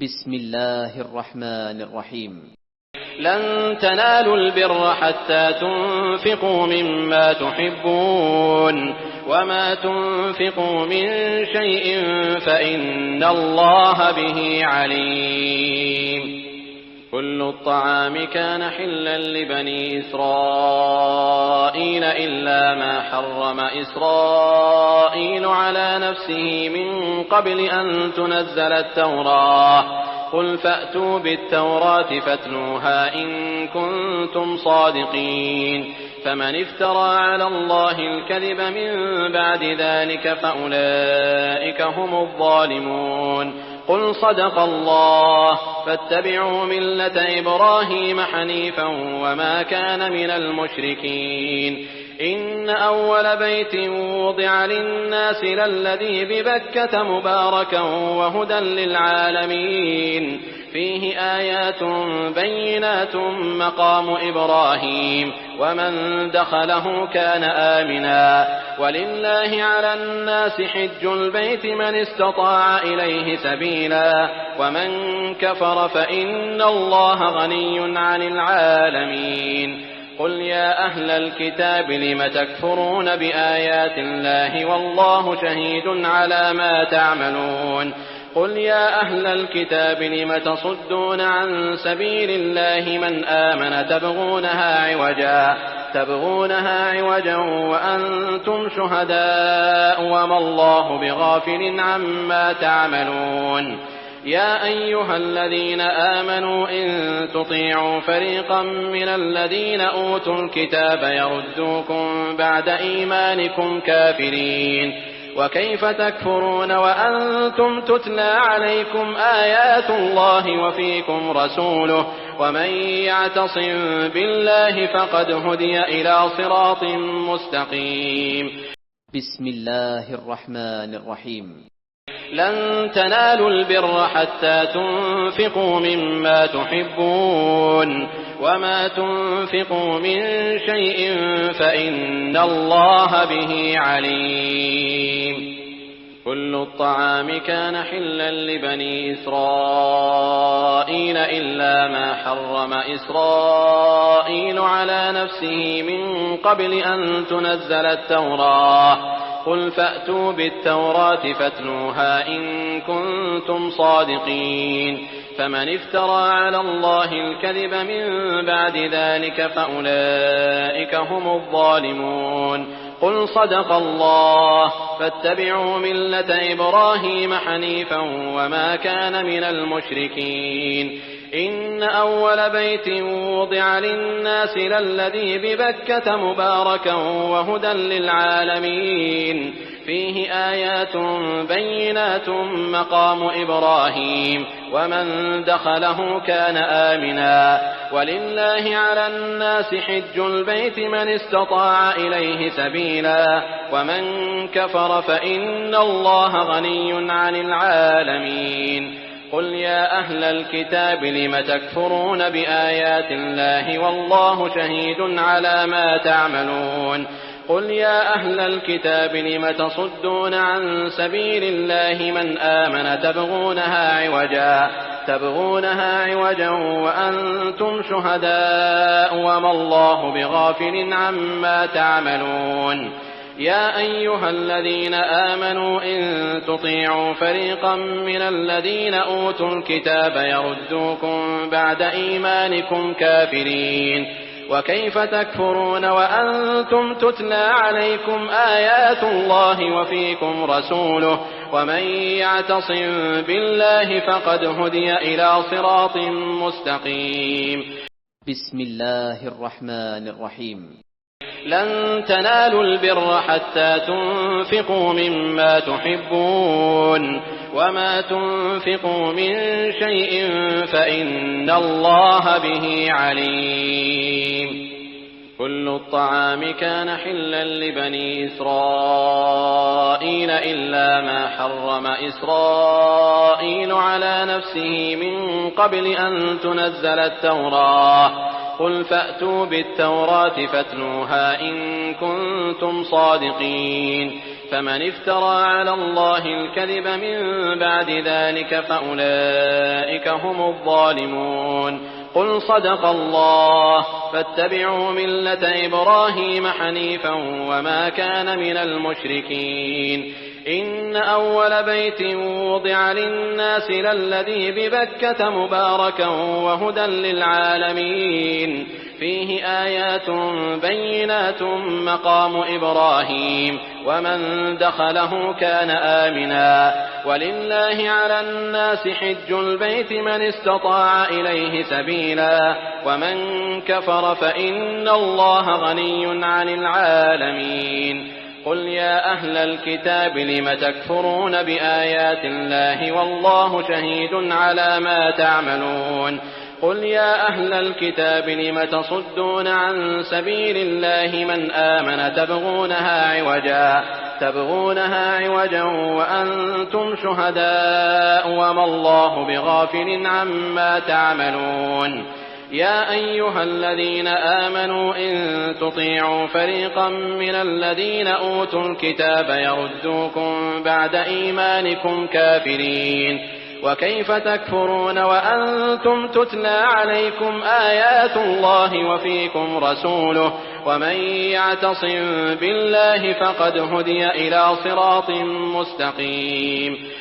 بسم الله الرحمن الرحيم. لن تنالوا البر حتى تنفقوا مما تحبون وما تنفقوا من شيء فإن الله به عليم. كل الطعام كان حلا لبني إسرائيل إلا ما حرم إسرائيل على نفسه من قبل أن تنزل التوراة. قل فأتوا بالتوراة فاتلوها إن كنتم صادقين. فمن افترى على الله الكذب من بعد ذلك فأولئك هم الظالمون. قل صدق الله فاتبعوا ملة إبراهيم حنيفا وما كان من المشركين. إن أول بيت وضع للناس للذي ببكة مباركا وهدى للعالمين. فيه آيات بينات مقام إبراهيم ومن دخله كان آمنا. ولله على الناس حج البيت من استطاع إليه سبيلا ومن كفر فإن الله غني عن العالمين. قل يا أهل الكتاب لم تكفرون بآيات الله والله شهيد على ما تعملون. قل يا أهل الكتاب لم تصدون عن سبيل الله من آمن تبغونها عوجا وأنتم شهداء وما الله بغافل عما تعملون. يا أيها الذين آمنوا إن تطيعوا فريقا من الذين أوتوا الكتاب يردوكم بعد إيمانكم كافرين. وكيف تكفرون وأنتم تتلى عليكم آيات الله وفيكم رسوله ومن يعتصم بالله فقد هدي إلى صراط مستقيم. بسم الله الرحمن الرحيم. لن تنالوا البر حتى تنفقوا مما تحبون وما تنفقوا من شيء فإن الله به عليم. كل الطعام كان حلا لبني إسرائيل إلا ما حرم إسرائيل على نفسه من قبل أن تنزل التوراة. قل فأتوا بالتوراة فاتلوها إن كنتم صادقين. فمن افترى على الله الكذب من بعد ذلك فأولئك هم الظالمون. قل صدق الله فاتبعوا ملة إبراهيم حنيفا وما كان من المشركين. إن أول بيت وضع للناس للذي ببكة مباركا وهدى للعالمين. فيه آيات بينات مقام إبراهيم ومن دخله كان آمنا. ولله على الناس حج البيت من استطاع إليه سبيلا ومن كفر فإن الله غني عن العالمين. قل يا أهل الكتاب لم تكفرون بآيات الله والله شهيد على ما تعملون. قل يا أهل الكتاب لم تصدون عن سبيل الله من آمن تبغونها عوجا وأنتم شهداء وما الله بغافل عما تعملون. يا أيها الذين آمنوا إن تطيعوا فريقا من الذين أوتوا الكتاب يردوكم بعد إيمانكم كافرين. وكيف تكفرون وأنتم تتلى عليكم آيات الله وفيكم رسوله ومن يعتصم بالله فقد هدي إلى صراط مستقيم. بسم الله الرحمن الرحيم. لن تنالوا البر حتى تنفقوا مما تحبون وما تنفقوا من شيء فإن الله به عليم. كل الطعام كان حلا لبني إسرائيل إلا ما حرم إسرائيل على نفسه من قبل أن تنزل التوراة. قل فأتوا بالتوراة فاتلوها إن كنتم صادقين. فمن افترى على الله الكذب من بعد ذلك فأولئك هم الظالمون. قل صدق الله فاتبعوا ملة إبراهيم حنيفا وما كان من المشركين. إن أول بيت وضع للناس للذي ببكة مباركا وهدى للعالمين فيه آيات بينات مقام إبراهيم ومن دخله كان آمنا ولله على الناس حج البيت من استطاع إليه سبيلا ومن كفر فإن الله غني عن العالمين. قل يا أهل الكتاب لم تكفرون بآيات الله والله شهيد على ما تعملون. قل يا أهل الكتاب لم تصدون عن سبيل الله من آمن تبغونها عوجا وأنتم شهداء وما الله بغافل عما تعملون. يا أيها الذين آمنوا إن تطيعوا فريقا من الذين أوتوا الكتاب يردوكم بعد إيمانكم كافرين وكيف تكفرون وأنتم تتلى عليكم آيات الله وفيكم رسوله ومن يعتصم بالله فقد هدي إلى صراط مستقيم.